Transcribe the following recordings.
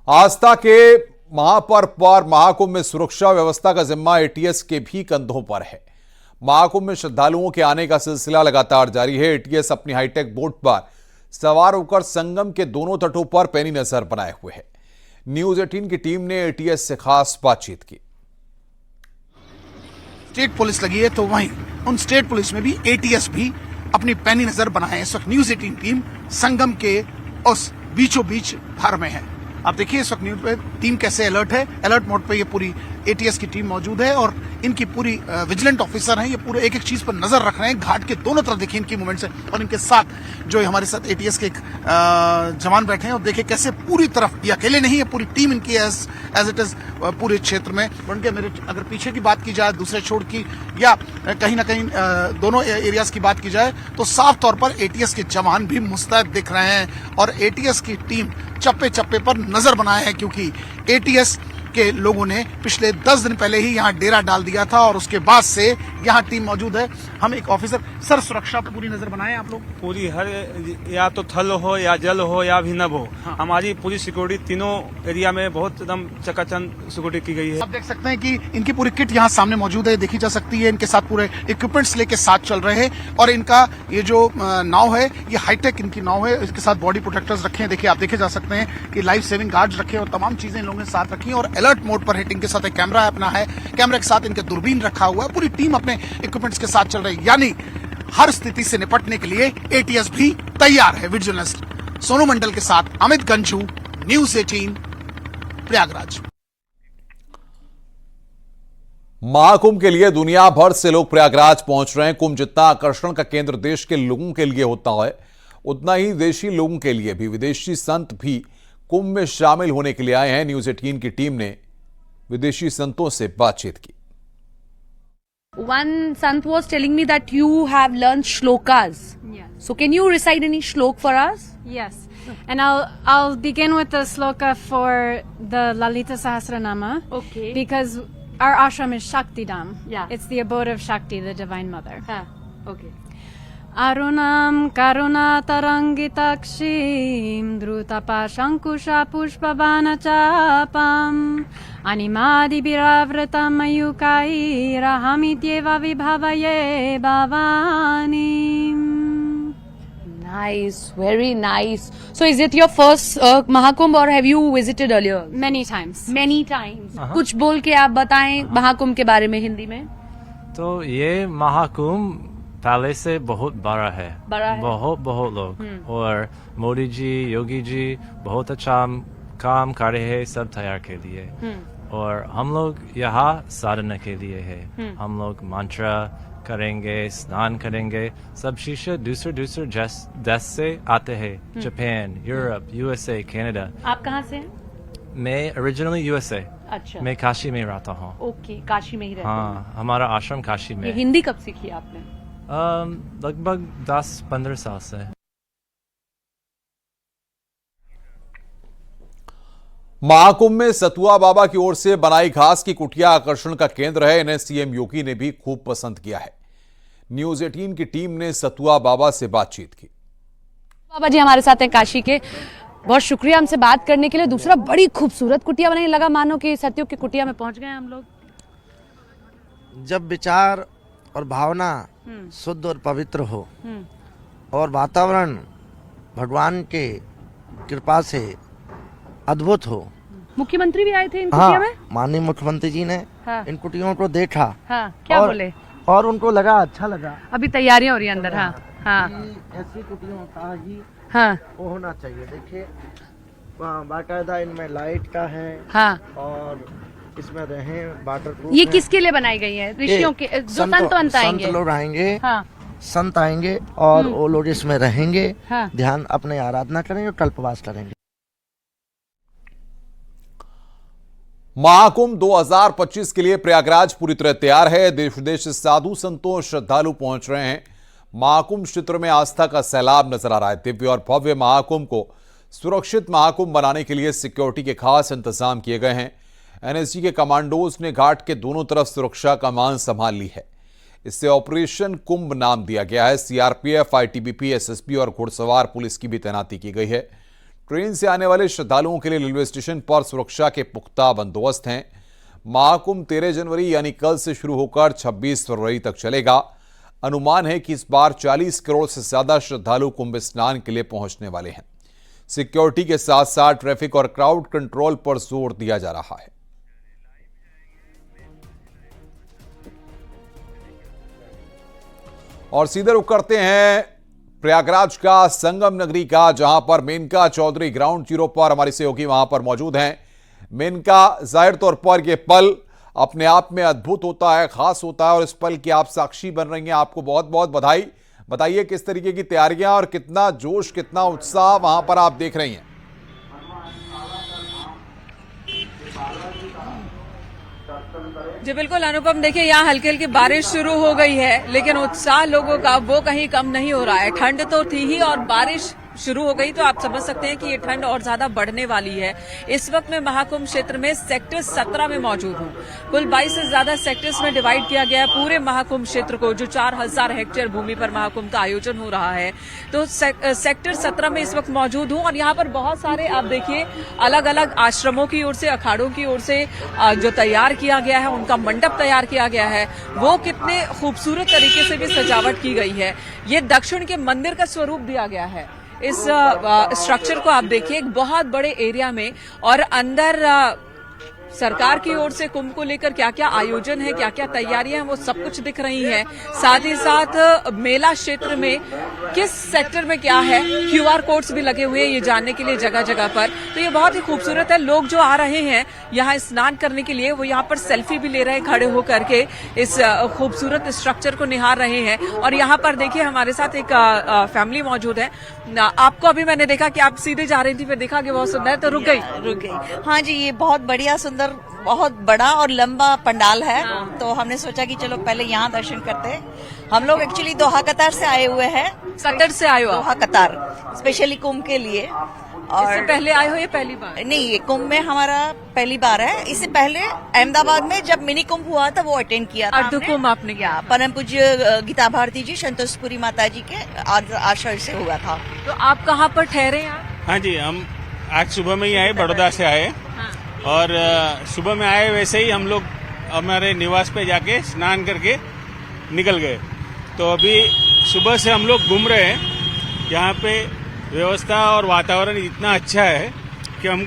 आस्था के महापर्व पर महाकुंभ में सुरक्षा व्यवस्था का जिम्मा एटीएस के भी कंधों पर है। महाकुंभ में श्रद्धालुओं के आने का सिलसिला लगातार जारी है। एटीएस अपनी हाईटेक बोट पर सवार होकर संगम के दोनों तटों पर पैनी नजर बनाए हुए है। न्यूज 18 की टीम ने एटीएस से खास बातचीत की। स्टेट पुलिस लगी है तो वहीं उन स्टेट पुलिस में भी एटीएस भी अपनी पैनी नजर बनाए। इस वक्त न्यूज 18 टीम संगम के उस बीचों बीच भर में है। आप देखिए इस वक्त न्यूज पे टीम कैसे अलर्ट है। अलर्ट मोड पे ये पूरी एटीएस की टीम मौजूद है और इनकी पूरी विजिलेंट ऑफिसर हैं। ये पूरे एक एक चीज पर नजर रख रहे हैं। घाट के दोनों तरफ देखिए इनकी मूवमेंट्स है और इनके साथ जो हमारे साथ एटीएस के एक जवान बैठे हैं और देखिए कैसे पूरी तरफ, ये अकेले नहीं है, पूरी टीम इनकी एज इट इज पूरे क्षेत्र में। उनके मेरे अगर पीछे की बात की जाए, दूसरे छोर की या कहीं ना कहीं दोनों एरियाज की बात की जाए तो साफ तौर पर एटीएस के जवान भी मुस्तैद दिख रहे हैं और एटीएस की टीम चप्पे चप्पे पर नजर बनाए है, क्योंकि एटीएस के लोगों ने पिछले 10 दिन पहले ही यहां डेरा डाल दिया था और उसके बाद से यहां टीम मौजूद है। हम एक ऑफिसर सर, सुरक्षा पर पूरी नजर बनाए आप लोग? पूरी हर, या तो थल हो या जल हो या भी नभ हो, हाँ। हमारी पूरी सिक्योरिटी तीनों एरिया में बहुत एकदम चकाचौंध सिक्योरिटी की गई है। आप देख सकते हैं कि इनकी पूरी किट यहाँ सामने मौजूद है, देखी जा सकती है। इनके साथ पूरे इक्विपमेंट्स लेके साथ चल रहे हैं और इनका ये जो नाव है ये हाईटेक इनकी नाव है। इसके साथ बॉडी प्रोटेक्टर्स रखे हैं। देखिए आप देखे जा सकते हैं कि लाइफ सेविंग गार्ड्स रखे और तमाम चीजें इन लोगों ने साथ रखी और अलर्ट मोड पर है। इनके साथ एक कैमरा अपना है, कैमरे के साथ इनके दूरबीन रखा हुआ है। पूरी टीम अपने इक्विपमेंट्स के साथ चल रही है, यानी हर स्थिति से निपटने के लिए एटीएस भी तैयार है। विजिलेंस सोनू मंडल के साथ अमित गंजू, न्यूज 18 प्रयागराज। महाकुंभ के लिए दुनिया भर से लोग प्रयागराज पहुंच रहे हैं। कुंभ जितना आकर्षण का केंद्र देश के लोगों के लिए होता है, उतना ही देशी लोगों के लिए भी विदेशी संत भी कुंभ में शामिल होने के लिए आए हैं। न्यूज 18 की टीम ने विदेशी संतों से बातचीत की। One sant was telling me that you have learned shlokas. Yes. So can you recite any shlok for us? Yes. And I'll begin with the sloka for the Lalita Sahasranama. Okay. Because our ashram is Shaktidam. Yeah. It's the abode of Shakti, the Divine Mother. Okay. Arunam karunatarangitakshiim drutapashankusha pushpavana chapam animadibhiravratam mayukairahamityeva vibhavaye bhavanim. Nice, very nice. So is it your first Mahakumbh or have you visited earlier? Many times. Many times. कुछ बोल के आप बताएं महाकुंभ के बारे में हिंदी में। तो ये महाकुंभ पहले से बहुत बड़ा है, बहुत लोग और मोदी जी, योगी जी बहुत अच्छा काम कर रहे हैं सब तैयार के लिए और हम लोग यहाँ साधना के लिए है। हम लोग मंत्र करेंगे, स्नान करेंगे। सब शिष्य दूसरे देश से आते हैं, जापान, यूरोप, यूएसए, कनाडा। आप कहाँ से हैं? मैं ओरिजिनली यूएसए। अच्छा। मैं काशी में रहता हूँ। ओके, काशी में ही रहते हैं। हाँ, हमारा आश्रम काशी में। ये हिंदी कब सीखी आपने? लगभग 10-15 साल से। महाकुंभ में सतुआ बाबा की ओर से बनाई घास की कुटिया आकर्षण का केंद्र है। इन्हें सीएम योगी ने भी खूब पसंद किया है। न्यूज 18 की टीम ने सतुआ बाबा से बातचीत की। बाबा जी हमारे साथ हैं काशी के, बहुत शुक्रिया हमसे बात करने के लिए। दूसरा बड़ी खूबसूरत कुटिया बनाई, लगा मानो कि सत्युग की कुटिया में पहुंच गए हम लोग। जब विचार और भावना शुद्ध और पवित्र हो और वातावरण भगवान के कृपा से अद्भुत हो। मुख्यमंत्री भी आए थे इन कुटिया में? माननीय मुख्यमंत्री जी ने इन कुटियों को देखा। क्या बोले? और उनको लगा, अच्छा लगा। अभी तैयारियां हो रही है अंदर। ऐसी कुटियों का ही वो होना चाहिए। देखिए बाकायदा इनमें लाइट का है और इसमें रहे वाटरप्रूफ। ये किसके लिए बनाई गई है? ऋषियों के, जो संत आएंगे। संत लोग आएंगे, संत आएंगे और वो लोग इसमें रहेंगे, ध्यान अपने आराधना करेंगे और कल्पवास करेंगे। महाकुंभ 2025 के लिए प्रयागराज पूरी तरह तैयार है। देश विदेश से साधु संतों और श्रद्धालु पहुंच रहे हैं। महाकुंभ क्षेत्र में आस्था का सैलाब नजर आ रहा है। दिव्य और भव्य महाकुंभ को सुरक्षित महाकुंभ बनाने के लिए सिक्योरिटी के खास इंतजाम किए गए हैं। एनएसजी के कमांडोज ने घाट के दोनों तरफ सुरक्षा कमान संभाल ली है। इससे ऑपरेशन कुंभ नाम दिया गया है। सीआरपीएफ, आईटीबीपी, एसएसबी और घुड़सवार पुलिस की भी तैनाती की गई है। ट्रेन से आने वाले श्रद्धालुओं के लिए रेलवे स्टेशन पर सुरक्षा के पुख्ता बंदोबस्त हैं। महाकुंभ 13 जनवरी यानी कल से शुरू होकर 26 फरवरी तक चलेगा। अनुमान है कि इस बार 40 करोड़ से ज्यादा श्रद्धालु कुंभ स्नान के लिए पहुंचने वाले हैं। सिक्योरिटी के साथ साथ ट्रैफिक और क्राउड कंट्रोल पर जोर दिया जा रहा है। और सीधे रुख करते हैं प्रयागराज का, संगम नगरी का, जहां पर मेनका चौधरी ग्राउंड जीरो पर हमारी सहयोगी वहां पर मौजूद हैं। मेनका, जाहिर तौर पर यह पल अपने आप में अद्भुत होता है, खास होता है और इस पल की आप साक्षी बन रही हैं। आपको बहुत बहुत बधाई। बताइए किस तरीके की तैयारियां और कितना जोश, कितना उत्साह वहां पर आप देख रही हैं। जी बिल्कुल अनुपम, देखिए यहाँ हल्की हल्की बारिश शुरू हो गई है, लेकिन उत्साह लोगों का वो कहीं कम नहीं हो रहा है। ठंड तो थी ही और बारिश शुरू हो गई तो आप समझ सकते हैं कि ये ठंड और ज्यादा बढ़ने वाली है। इस वक्त मैं महाकुंभ क्षेत्र में सेक्टर 17 में मौजूद हूँ। कुल 22 से ज्यादा सेक्टर्स में डिवाइड किया गया है पूरे महाकुंभ क्षेत्र को, जो 4000 हेक्टेयर भूमि पर महाकुंभ का आयोजन हो रहा है। तो सेक्टर 17 में इस वक्त मौजूद हूँ और यहाँ पर बहुत सारे आप देखिए अलग अलग आश्रमों की ओर से, अखाड़ों की ओर से जो तैयार किया गया है, उनका मंडप तैयार किया गया है, वो कितने खूबसूरत तरीके से भी सजावट की गई है। ये दक्षिण के मंदिर का स्वरूप दिया गया है। इस स्ट्रक्चर को आप देखिए एक बहुत बड़े एरिया में, और अंदर सरकार की ओर से कुंभ को लेकर क्या क्या आयोजन है, क्या क्या तैयारियां हैं, वो सब कुछ दिख रही है। साथ ही साथ मेला क्षेत्र में किस सेक्टर में क्या है, QR कोड्स भी लगे हुए हैं ये जानने के लिए जगह जगह पर। तो ये बहुत ही खूबसूरत है। लोग जो आ रहे हैं यहाँ स्नान करने के लिए, वो यहाँ पर सेल्फी भी ले रहे हैं खड़े होकर के, इस खूबसूरत स्ट्रक्चर को निहार रहे हैं। और यहाँ पर देखिए हमारे साथ एक फैमिली मौजूद है। आपको अभी मैंने देखा कि आप सीधे जा रही थी, फिर देखा कि बहुत सुंदर है तो रुक गई। हाँ जी, ये बहुत बढ़िया, सुंदर, बहुत बड़ा और लंबा पंडाल है। तो हमने सोचा कि चलो पहले यहाँ दर्शन करते हैं। हम लोग एक्चुअली दोहा कतार से आए हुए हैं। कतर से आए हो? दोहा कतार स्पेशली कुंभ के लिए। और इससे पहले आए हो या पहली बार? नहीं, ये कुंभ में हमारा पहली बार है। इससे पहले अहमदाबाद में जब मिनी कुंभ हुआ था वो अटेंड किया था। अर्ध कुंभ आपने किया? परम पूज्य गीता भारती जी, संतोषपुरी माता जी के आश्रय से हुआ था। तो आप कहाँ पर ठहरे हैं? हाँ जी, हम आज सुबह में ही आए, बड़ौदा से आए। और सुबह में आए वैसे ही हम लोग हमारे निवास पे जाके स्नान करके निकल गए। तो अभी सुबह से हम लोग घूम रहे हैं। यहाँ पे व्यवस्था और वातावरण इतना अच्छा है कि हम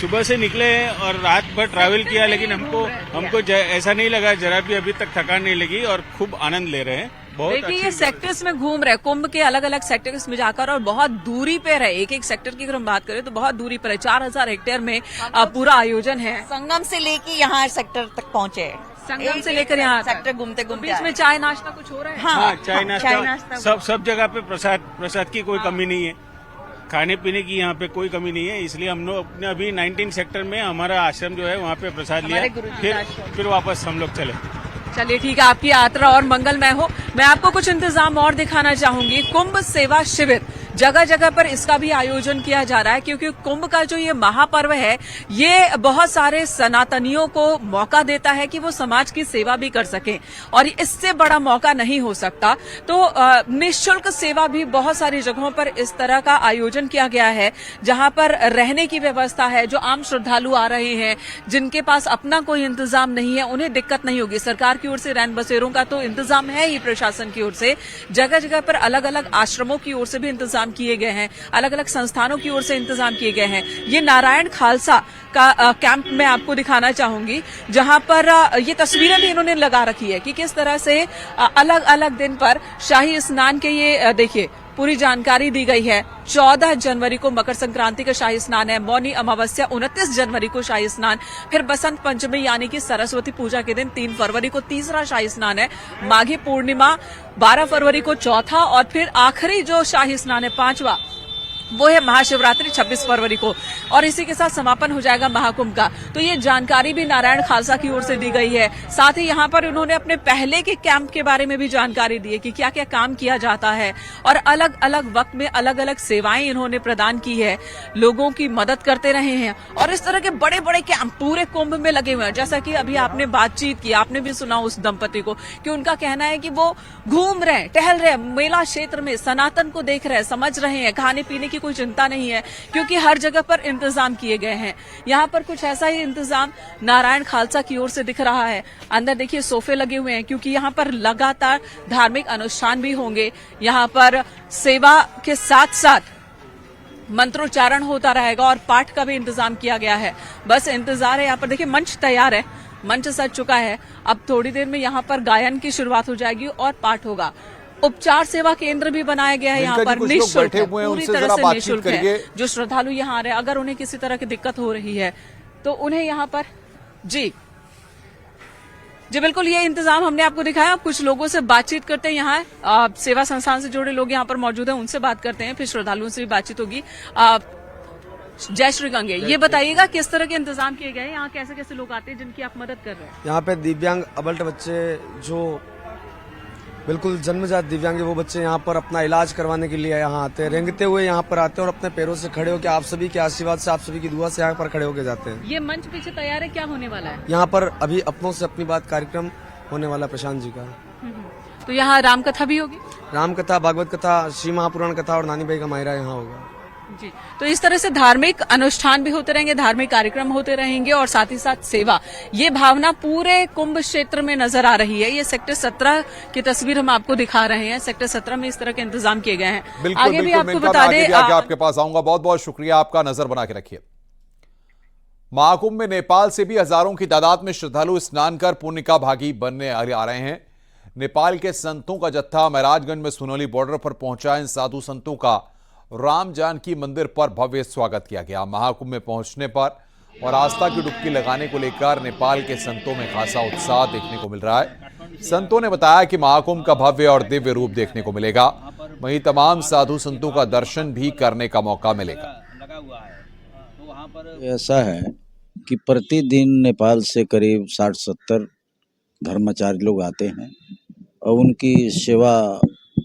सुबह से निकले हैं और रात भर ट्रैवल किया, लेकिन हमको ऐसा नहीं लगा, जरा भी अभी तक थकान नहीं लगी और खूब आनंद ले रहे हैं। देखिए ये सेक्टर्स में घूम रहे, कुंभ के अलग अलग सेक्टर्स में जाकर, और बहुत दूरी पे रहे। एक एक सेक्टर की अगर हम बात करें तो बहुत दूरी पर है। 4000 हेक्टेयर में पूरा आयोजन है। संगम से लेके यहाँ सेक्टर तक पहुँचे। संगम से लेकर यहाँ सेक्टर घूमते घूमते बीच में चाय नाश्ता कुछ हो रहा है? हाँ, चाय नाश्ता सब जगह पे प्रसाद की कोई कमी नहीं है। खाने पीने की यहाँ पे कोई कमी नहीं है। इसलिए हम लोग अपने अभी 19 सेक्टर में हमारा आश्रम जो है वहाँ पे प्रसाद लिया, फिर वापस हम लोग चले। चलिए ठीक है, आपकी यात्रा और मंगलमय हो। मैं आपको कुछ इंतजाम और दिखाना चाहूंगी। कुंभ सेवा शिविर जगह जगह पर इसका भी आयोजन किया जा रहा है, क्योंकि कुंभ का जो ये महापर्व है, ये बहुत सारे सनातनियों को मौका देता है कि वो समाज की सेवा भी कर सकें, और इससे बड़ा मौका नहीं हो सकता। तो निःशुल्क सेवा भी बहुत सारी जगहों पर इस तरह का आयोजन किया गया है, जहां पर रहने की व्यवस्था है। जो आम श्रद्धालु आ रहे हैं, जिनके पास अपना कोई इंतजाम नहीं है, उन्हें दिक्कत नहीं होगी। सरकार की ओर से रैन बसेरों का तो इंतजाम है ही, प्रशासन की ओर से जगह जगह पर अलग अलग आश्रमों की ओर से भी इंतजाम किए गए हैं, अलग अलग संस्थानों की ओर से इंतजाम किए गए हैं। ये नारायण खालसा का कैंप मैं आपको दिखाना चाहूंगी, जहां पर ये तस्वीरें भी इन्होंने लगा रखी है कि किस तरह से अलग अलग दिन पर शाही स्नान के ये देखिए पूरी जानकारी दी गई है। 14 जनवरी को मकर संक्रांति का शाही स्नान है, मौनी अमावस्या 29 जनवरी को शाही स्नान, फिर बसंत पंचमी यानी कि सरस्वती पूजा के दिन 3 फरवरी को तीसरा शाही स्नान है, माघी पूर्णिमा 12 फरवरी को चौथा, और फिर आखिरी जो शाही स्नान है 5वां, वो है महाशिवरात्रि 26 फरवरी को, और इसी के साथ समापन हो जाएगा महाकुंभ का। तो ये जानकारी भी नारायण खालसा की ओर से दी गई है। साथ ही यहाँ पर उन्होंने अपने पहले के कैंप के बारे में भी जानकारी दी है कि क्या क्या काम किया जाता है, और अलग अलग वक्त में अलग अलग सेवाएं इन्होंने प्रदान की है, लोगों की मदद करते रहे हैं। और इस तरह के बड़े बड़े कैंप पूरे कुंभ में लगे हुए हैं। जैसा कि अभी आपने बातचीत की, आपने भी सुना उस दंपति को कि उनका कहना है कि वो घूम रहे, टहल रहे, मेला क्षेत्र में सनातन को देख रहे, समझ रहे हैं, खाने पीने की कोई चिंता नहीं है, क्योंकि हर जगह पर इंतजाम किए गए हैं। यहाँ पर कुछ ऐसा ही इंतजाम नारायण खालसा की ओर से दिख रहा है। अंदर देखिए सोफे लगे हुए हैं, क्योंकि यहाँ पर लगातार धार्मिक अनुष्ठान भी होंगे। यहाँ पर सेवा के साथ साथ मंत्रोच्चारण होता रहेगा और पाठ का भी इंतजाम किया गया है। बस इंतजार है। यहाँ पर देखिए मंच तैयार है, मंच सज चुका है। अब थोड़ी देर में यहाँ पर गायन की शुरुआत हो जाएगी और पाठ होगा। उपचार सेवा केंद्र भी बनाया गया है यहाँ पर, निःशुल्क है, पूरी तरह से निःशुल्क है। जो श्रद्धालु यहाँ आ रहे हैं, अगर उन्हें किसी तरह की दिक्कत हो रही है तो उन्हें यहाँ पर जी बिल्कुल ये इंतजाम हमने आपको दिखाया। अब कुछ लोगों से बातचीत करते हैं। यहाँ सेवा संस्थान से जुड़े लोग यहाँ पर मौजूद हैं, उनसे बात करते हैं, फिर श्रद्धालुओं से भी बातचीत होगी। जय श्री गंगे, ये बताइएगा किस तरह के इंतजाम किए गए हैं, यहाँ कैसे कैसे लोग आते हैं जिनकी आप मदद कर रहे हैं? यहाँ पे दिव्यांग अबल्ट बच्चे जो बिल्कुल जन्मजात दिव्यांग है, वो बच्चे यहाँ पर अपना इलाज करवाने के लिए यहाँ आते हैं, रेंगते हुए यहाँ पर आते हैं और अपने पैरों से खड़े होकर आप सभी के आशीर्वाद से, आप सभी की दुआ से यहाँ पर खड़े होकर जाते हैं। ये मंच पीछे तैयार है, क्या होने वाला है यहाँ पर? अभी अपनों से अपनी बात कार्यक्रम होने वाला प्रशांत जी का। तो यहाँ रामकथा भी होगी? रामकथा, भागवत कथा, श्री महापुराण कथा और नानी भाई का मायरा यहाँ होगा जी। तो इस तरह से धार्मिक अनुष्ठान भी होते रहेंगे, धार्मिक कार्यक्रम होते रहेंगे और साथ ही साथ सेवा। ये भावना पूरे कुंभ क्षेत्र में नजर आ रही है। ये सेक्टर 17 की तस्वीर हम आपको दिखा रहे हैं। सेक्टर 17 में इस तरह के इंतजाम किए गए हैं। आगे भी आपको बता दें, आपके पास आऊंगा। बहुत बहुत शुक्रिया आपका, नजर बना के रखिए। महाकुंभ में नेपाल से भी हजारों की तादाद में श्रद्धालु स्नान कर पुण्य का भागी बनने आ रहे हैं। नेपाल के संतों का जत्था महराजगंज में सुनौली बॉर्डर पर पहुंचा। इन साधु संतों का राम जानकी मंदिर पर भव्य स्वागत किया गया। महाकुंभ में पहुंचने पर और आस्था की डुबकी लगाने को लेकर नेपाल के संतों में खासा उत्साह देखने को मिल रहा है। संतों ने बताया कि महाकुंभ का भव्य और दिव्य रूप देखने को मिलेगा, वहीं तमाम साधु संतों का दर्शन भी करने का मौका मिलेगा। ऐसा है कि प्रतिदिन नेपाल से करीब 60-70 धर्माचार्य लोग आते हैं और उनकी सेवा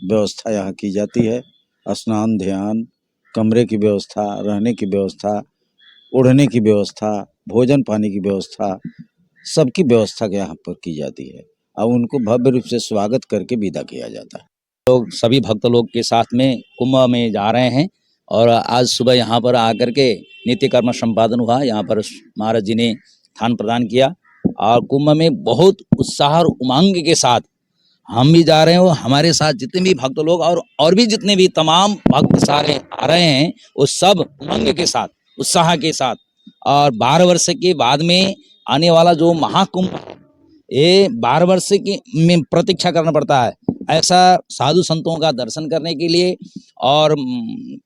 व्यवस्था यहाँ की जाती है। स्नान, ध्यान, कमरे की व्यवस्था, रहने की व्यवस्था, ओढ़ने की व्यवस्था, भोजन पानी की व्यवस्था, सबकी व्यवस्था यहाँ पर की जाती है और उनको भव्य रूप से स्वागत करके विदा किया जाता है। लोग सभी भक्त लोग के साथ में कुंभ में जा रहे हैं और आज सुबह यहाँ पर आकर के नित्य कर्म संपादन हुआ। यहाँ पर महाराज जी ने स्थान प्रदान किया और कुंभ में बहुत उत्साह और उमंग के साथ हम भी जा रहे हैं और हमारे साथ जितने भी भक्त लोग और भी जितने भी तमाम भक्त सारे आ रहे हैं, वो सब उमंग के साथ, उत्साह के साथ। और 12 वर्ष के बाद में आने वाला जो महाकुंभ है, ये 12 वर्ष की में प्रतीक्षा करना पड़ता है। ऐसा साधु संतों का दर्शन करने के लिए और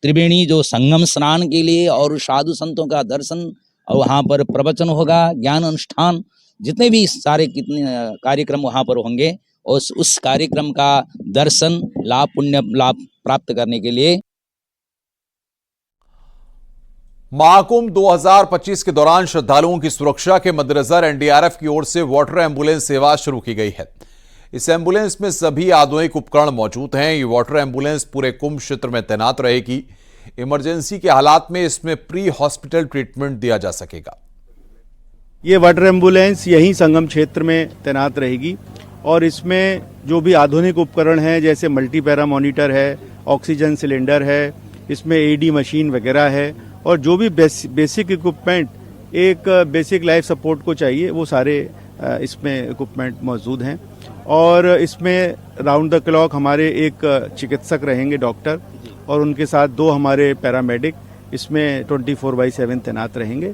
त्रिवेणी जो संगम स्नान के लिए और साधु संतों का दर्शन, और वहाँ पर प्रवचन होगा, ज्ञान अनुष्ठान, जितने भी सारे कितने कार्यक्रम वहाँ पर होंगे, उस कार्यक्रम का दर्शन लाभ, पुण्य लाभ प्राप्त करने के लिए महाकुंभ 2025 के दौरान श्रद्धालुओं की सुरक्षा के मद्देनजर एनडीआरएफ की ओर से वाटर एम्बुलेंस सेवा शुरू की गई है। इस एम्बुलेंस में सभी आधुनिक उपकरण मौजूद हैं। ये वाटर एम्बुलेंस पूरे कुंभ क्षेत्र में तैनात रहेगी। इमरजेंसी के हालात में इसमें प्री हॉस्पिटल ट्रीटमेंट दिया जा सकेगा। ये वाटर एम्बुलेंस यहीं संगम क्षेत्र में तैनात रहेगी और इसमें जो भी आधुनिक उपकरण हैं, जैसे मल्टीपैरा मॉनिटर है, ऑक्सीजन सिलेंडर है, इसमें एडी मशीन वगैरह है और जो भी बेसिक इक्विपमेंट एक बेसिक लाइफ सपोर्ट को चाहिए, वो सारे इसमें इक्विपमेंट मौजूद हैं। और इसमें राउंड द क्लॉक हमारे एक चिकित्सक रहेंगे, डॉक्टर, और उनके साथ 2 हमारे पैरामेडिक इसमें 24/7 तैनात रहेंगे।